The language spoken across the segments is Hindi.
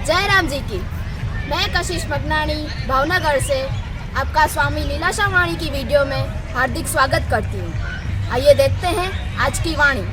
जय राम जी की। मैं कशिश मगनानी भावनगर से आपका स्वामी लीलाशाह वाणी की वीडियो में हार्दिक स्वागत करती हूँ। आइए देखते हैं आज की वाणी।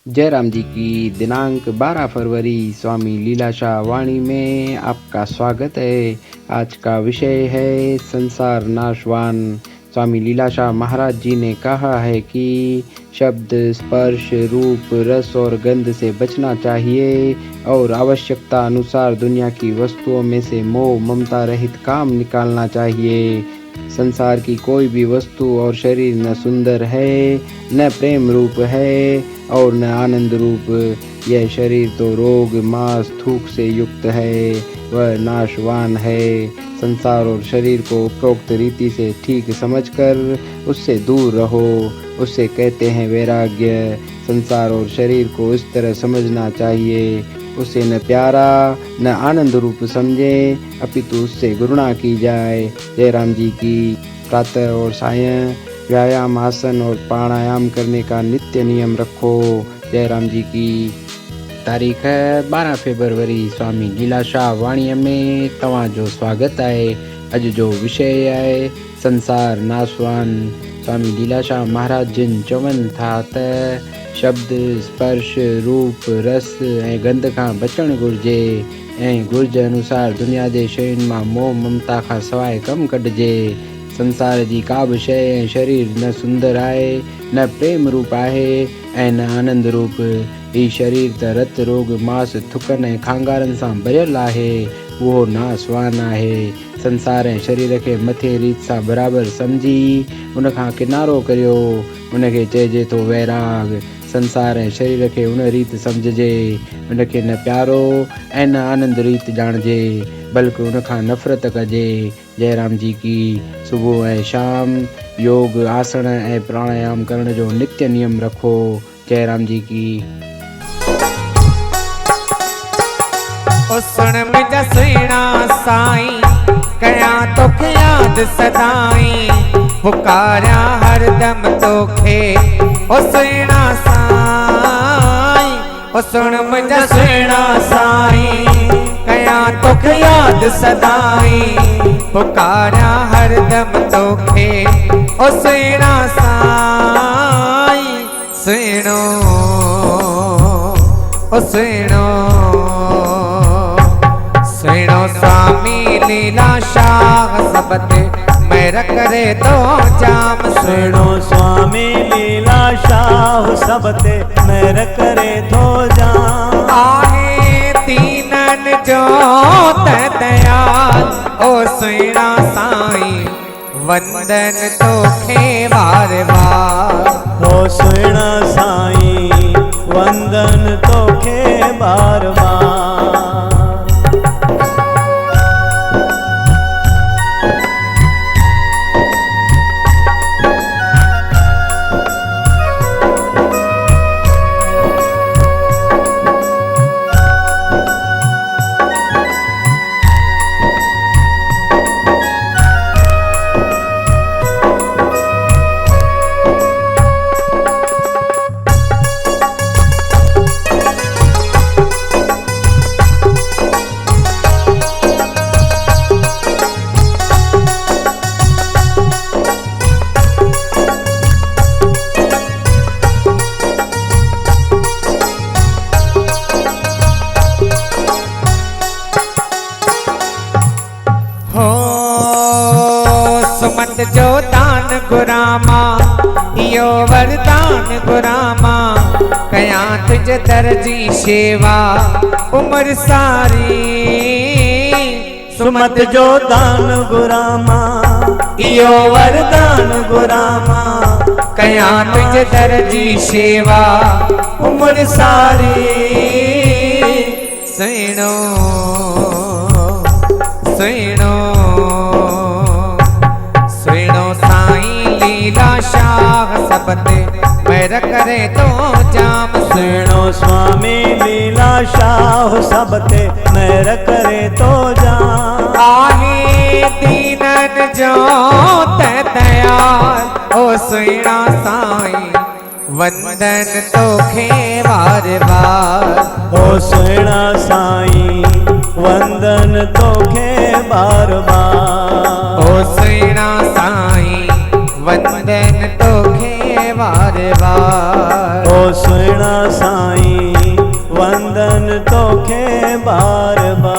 जय राम जी की। दिनांक 12 फरवरी स्वामी लीलाशाह वाणी में आपका स्वागत है। आज का विषय है संसार नाशवान। स्वामी लीलाशाह महाराज जी ने कहा है कि शब्द, स्पर्श, रूप, रस और गंध से बचना चाहिए और आवश्यकता अनुसार दुनिया की वस्तुओं में से मोह ममता रहित काम निकालना चाहिए। संसार की कोई भी वस्तु और शरीर न सुंदर है, न प्रेम रूप है और न आनंद रूप। यह शरीर तो रोग, मांस, थूक से युक्त है, वह नाशवान है। संसार और शरीर को उपरोक्त रीति से ठीक समझकर उससे दूर रहो, उससे कहते हैं वैराग्य। संसार और शरीर को इस तरह समझना चाहिए, उसे न प्यारा न आनंद रूप समझे, अपितु उससे घृणा की जाए। जय राम जी की। प्रातः और सायं व्यायाम, आसन और प्राणायाम करने का नित्य नियम रखो। जय राम जी की। तारीख़ है 12 फरवरी स्वामी लीलाशाह वाणीअ में तव्हांजो स्वागत आहे। अॼु जो विषय आहे संसार नाशवान। स्वामी लीलाशाह महाराज जिन चवनि था त शब्द, स्पर्श, रूप, रस ऐं गंध खां बचणु घुरिजे ऐं घुर्ज अनुसार दुनिया जे शयुनि मां मोह ममता खां सवाइ कमु कढिजे। संसार जी का बि शइ ऐं शरीर न सुंदर आहे, न प्रेम रूप आहे ऐं न आनंद रूप। ही शरीर त रत, रोग, मांस, थुकनि ऐं खांगारनि सां भरियल आहे, उहो नासवान आहे। संसार ऐं शरीर खे मथे रीत सां बराबरि सम्झी उन खां किनारो करियो, उनखे चइजे थो वैराग। संसार ऐं शरीर खे उन रीत सम्झजे, उनखे न प्यारो ऐं न आनंद रीत ॼाणिजे, बल्कि उन खां नफ़रत कजे। जय राम जी की। सुबुह ऐं शाम योग, आसन ऐं प्राणायाम करण जो नित्य नियम रखो। जय राम जी की। ओ सुन मुंहिंजा सुहिणा साईं, कयां तोखे यादि सदाईं, पुकारियां हरदम तोखे ओ सुहिणा साईं। ओ सुन मुंहिंजा सुहिणा साईं, कयां तोखे यादि सदाईं, पुकारियां हरदम तोखे ओ सुहिणा साईं। सुहिणो ओ सुहिणो, सुहिणो स्वामी लीलाशाह सब ते मेहर करे तो जाम। सुहिणो स्वामी लीलाशाह सब ते मेहर करे तो जाम। आहे दीनन जो त दयाल ओ सुहिणा साईं, वंदन तोखे वार वार। ओ सुहिणा साईं, वंदन तोखे बार बार। सुमत जो दान गुरामा, इयो वरदान गुरामा, कयां तुझ दर जी शेवा उम्र सारी। सुमत जो दान गुरामा, इयो वरदान गुरामा, कयां तुझ दर जी शेवा उम्र सारी। सुहिणो सुहिणो, सुहिणो साईं लीलाशाह सब ते मेहर करे तो जाम। सुहिणो स्वामी लीलाशाह सब ते मेहर करे तो जाम। आहे दीनन जो त दयाल ओ सुहिणा साईं, वंदन तोखे वार वार। ओ सुहिणा साईं वंदन तोखे बार बार। ओ सुहिणा साईं वंदन तोखे बार बार। ओ सुहिणा साईं वंदन तोखे बार बार।